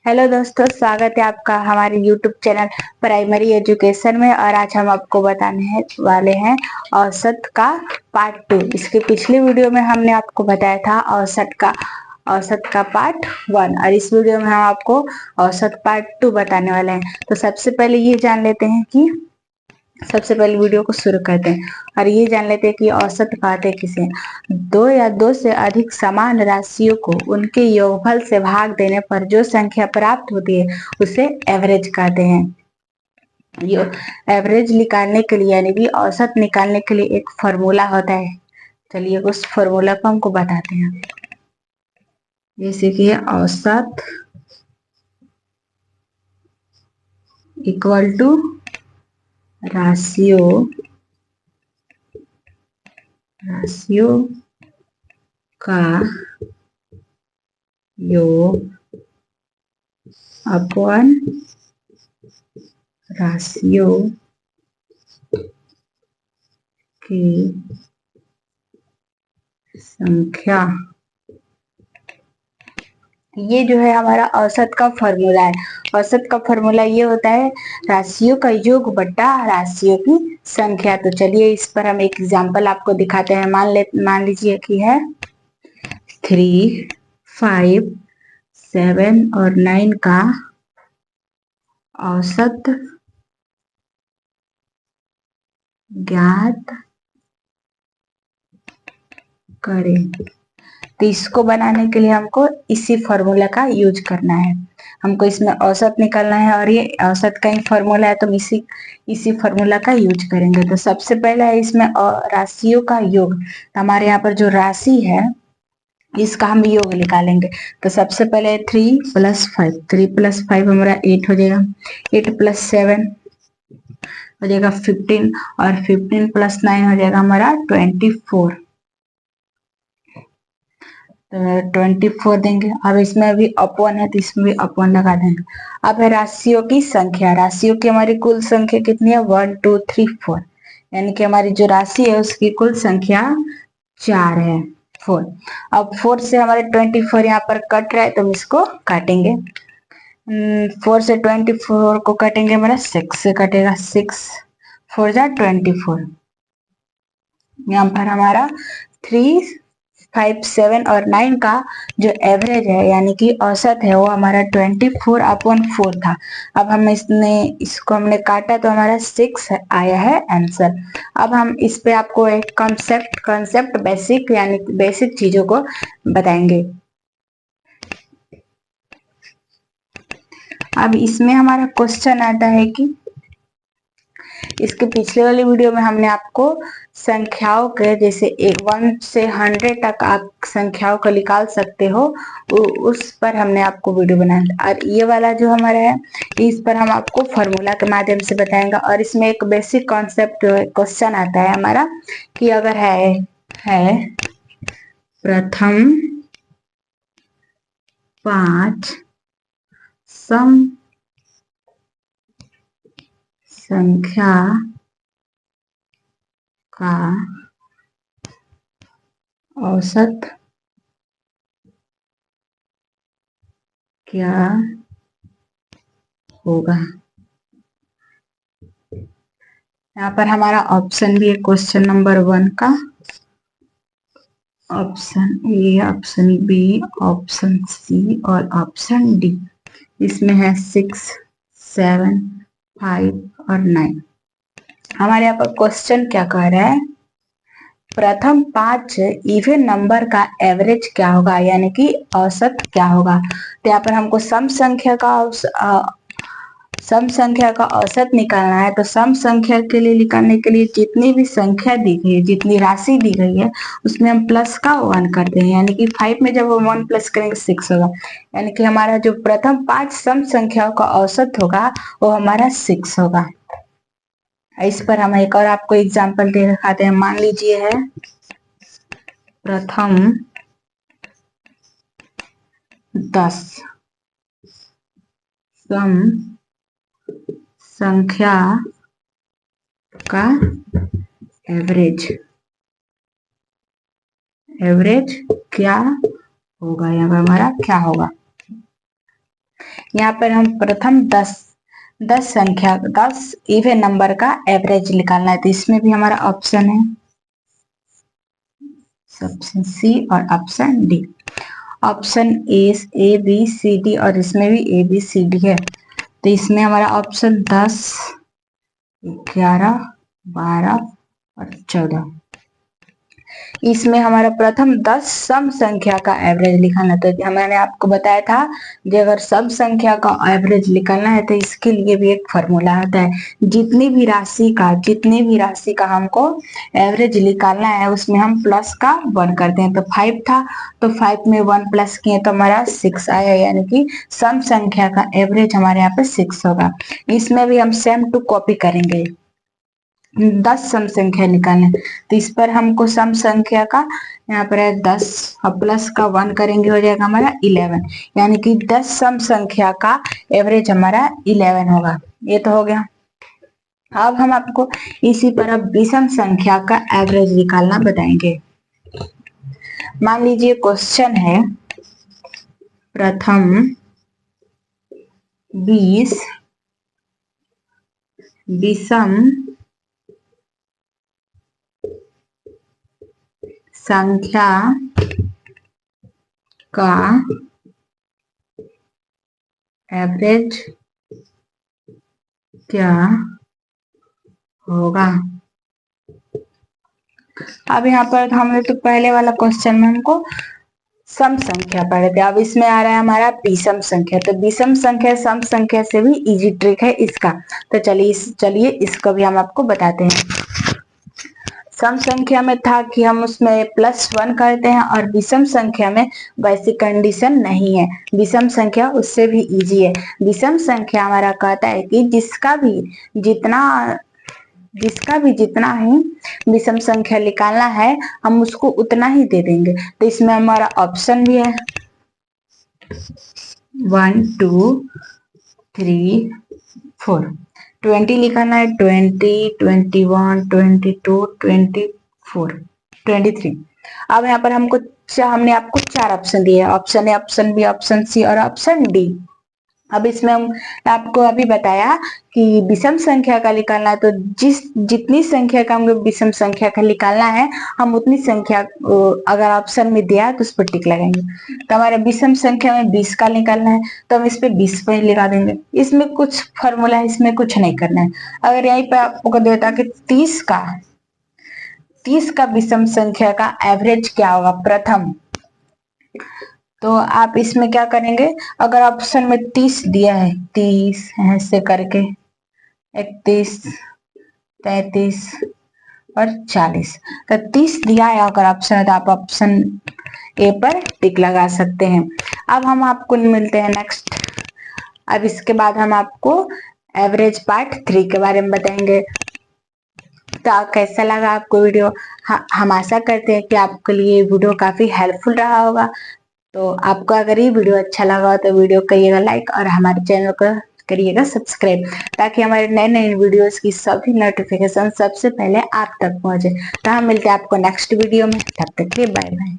Hello दोस्तों, स्वागत है आपका हमारे यूट्यूब चैनल प्राइमरी एजुकेशन में। और आज हम आपको बताने वाले हैं औसत का पार्ट 2। इसके पिछले वीडियो में हमने आपको बताया था औसत का पार्ट 1, और इस वीडियो में हम आपको औसत पार्ट 2 बताने वाले हैं। तो सबसे पहले ये जान लेते हैं कि सबसे पहले वीडियो को शुरू करते हैं और ये जान लेते हैं कि औसत कहते किसे। दो या दो से अधिक समान राशियों को उनके योगफल से भाग देने पर जो संख्या प्राप्त होती है उसे एवरेज कहते हैं। ये एवरेज निकालने के लिए यानी कि औसत निकालने के लिए एक फॉर्मूला होता है। चलिए उस फॉर्मूला को हमको बताते हैं। जैसे कि औसत इक्वल टू राशियों का योग अपॉन राशियों की संख्या। ये जो है हमारा औसत का फॉर्मूला है। औसत का फॉर्मूला ये होता है राशियों का योग बट्टा राशियों की संख्या। तो चलिए इस पर हम एक एग्जांपल आपको दिखाते हैं। मान लीजिए कि है 3, 5, 7 और 9 का औसत ज्ञात करें। तो इसको बनाने के लिए हमको इसी फॉर्मूला का यूज करना है। हमको इसमें औसत निकालना है और ये औसत का ही फॉर्मूला है, तो हम इसी फॉर्मूला का यूज करेंगे। तो सबसे पहला है इसमें राशियों का योग। तो हमारे यहाँ पर जो राशि है इसका हम योग निकालेंगे। तो सबसे पहले 3 + 5, 3 + 5 हमारा 8 हो जाएगा। 8 + 7 हो जाएगा 15 और 15 + 9 हो जाएगा हमारा 24। तो 24 देंगे। अब इसमें भी अपॉन है तो इसमें भी अपॉन लगा देंगे। अब है राशियों की संख्या। राशियों की हमारी कुल संख्या कितनी है? 1 2 3 4, यानी कि हमारी जो राशि है उसकी कुल संख्या 4 है, 4। अब 4 से हमारे 24 यहाँ पर कट रहा है तो हम इसको काटेंगे। 4 से 24 को काटेंगे, हमारा 6 से कटेगा। 6 4 जा 24। यहाँ पर हमारा 3, 5, 7 और 9 का जो एवरेज है यानी कि औसत है वो हमारा 24/4 था। अब हम इसको हमने काटा तो हमारा 6 आया है आंसर। अब हम इस पे आपको एक कंसेप्ट बेसिक यानी बेसिक चीजों को बताएंगे। अब इसमें हमारा क्वेश्चन आता है कि इसके पिछले वाले वीडियो में हमने आपको संख्याओं के जैसे 1 से 100 तक आप संख्याओं को निकाल सकते हो, उस पर हमने आपको वीडियो बनाया। और ये वाला जो हमारा है इस पर हम आपको फॉर्मूला के माध्यम से बताएंगे। और इसमें एक बेसिक कॉन्सेप्ट क्वेश्चन आता है हमारा कि अगर है प्रथम 5 सम संख्या का औसत क्या होगा। यहाँ पर हमारा ऑप्शन भी है क्वेश्चन नंबर 1 का। Option A, option B, option C और ऑप्शन डी। इसमें है 6, 7, 5 और 9। हमारे यहाँ पर क्वेश्चन क्या कह रहा है? प्रथम 5 इवन नंबर का एवरेज क्या होगा, यानी कि औसत क्या होगा। तो यहाँ पर हमको सम संख्या का औसत निकालना है। तो सम संख्या के लिए निकालने के लिए जितनी भी संख्या दी गई है, जितनी राशि दी गई है उसमें हम प्लस का 1 करते हैं, यानी कि 5 में जब हम 1 प्लस करेंगे 6 होगा। यानी कि हमारा जो प्रथम 5 सम संख्याओं का औसत होगा वो हमारा 6 होगा। इस पर हम एक और आपको एग्जाम्पल दे दिखाते हैं। मान लीजिए है प्रथम 10 सम संख्या का एवरेज क्या होगा। यहाँ पर हमारा क्या होगा, यहाँ पर हम प्रथम 10 संख्या 10 इवन नंबर का एवरेज निकालना है, तो इसमें भी हमारा ऑप्शन है ऑप्शन सी और option D. Option A B C D और इसमें भी ए बी सी डी है, तो इसमें हमारा ऑप्शन 10, 11, 12 और 14, इसमें हमारा प्रथम 10 सम संख्या का एवरेज निकालना। तो मैंने आपको बताया था कि अगर सम संख्या का एवरेज निकालना है तो इसके लिए भी एक फॉर्मूला आता है, जितनी भी राशि का हमको एवरेज निकालना है उसमें हम प्लस का 1 करते हैं। तो 5 था तो 5 में 1 प्लस किए तो हमारा 6 आया, यानी कि सम संख्या का एवरेज हमारे यहाँ पे 6 होगा। इसमें भी हम सेम टू कॉपी करेंगे, 10 सम संख्या निकालना, तो इस पर हमको सम संख्या का यहाँ पर है 10 और प्लस का 1 करेंगे, हो जाएगा हमारा 11, यानी कि 10 सम संख्या का एवरेज हमारा 11 होगा। ये तो हो गया। अब हम आपको इसी पर अब विषम संख्या का एवरेज निकालना बताएंगे। मान लीजिए क्वेश्चन है प्रथम 20 विषम संख्या का एवरेज क्या होगा। अब यहाँ पर हमने तो पहले वाला क्वेश्चन में हमको सम संख्या पढ़े थे, अब इसमें आ रहा है हमारा विषम संख्या। तो विषम संख्या सम संख्या से भी इजी ट्रिक है इसका, तो चलिए इसको भी हम आपको बताते हैं। सम संख्या में था कि हम उसमें +1 करते हैं, और विषम संख्या में वैसी कंडीशन नहीं है, विषम संख्या उससे भी इजी है। विषम संख्या हमारा कहता है कि जिसका भी जितना ही विषम संख्या निकालना है हम उसको उतना ही दे देंगे। तो इसमें हमारा ऑप्शन भी है 1 2 3 4, 20 लिखना है, 20, 21, 22, 24, 23। अब यहाँ पर हमने आपको 4 ऑप्शन दिए हैं, option A, option B, option C और ऑप्शन डी। अब इसमें हम आपको अभी बताया कि विषम संख्या का निकालना है, तो जितनी संख्या का हमको विषम संख्या का निकालना है हम उतनी संख्या अगर ऑप्शन में दिया है तो उस पर टिक लगाएंगे। तो हमारे विषम संख्या में 20 का निकालना है तो हम इस पे 20 पे लगा देंगे। इसमें कुछ फॉर्मूला है, इसमें कुछ नहीं करना है। अगर यहीं पे आपको देता कि 30 का विषम संख्या का एवरेज क्या होगा प्रथम, तो आप इसमें क्या करेंगे, अगर ऑप्शन में 30 दिया है, 30 ऐसे करके 31, 33 और 40, तो 30 दिया है अगर ऑप्शन है तो आप ऑप्शन ए पर टिक लगा सकते हैं। अब हम आपको मिलते हैं नेक्स्ट। अब इसके बाद हम आपको एवरेज पार्ट 3 के बारे में बताएंगे। तो कैसा लगा आपको वीडियो? हम आशा करते हैं कि आपके लिए वीडियो काफी हेल्पफुल रहा होगा। तो आपको अगर ये वीडियो अच्छा लगा तो वीडियो करिएगा लाइक और हमारे चैनल को करिएगा सब्सक्राइब, ताकि हमारे नए नए वीडियोस की सभी नोटिफिकेशन सबसे पहले आप तक पहुंचे। तो हम मिलते हैं आपको नेक्स्ट वीडियो में, तब तक के बाय बाय।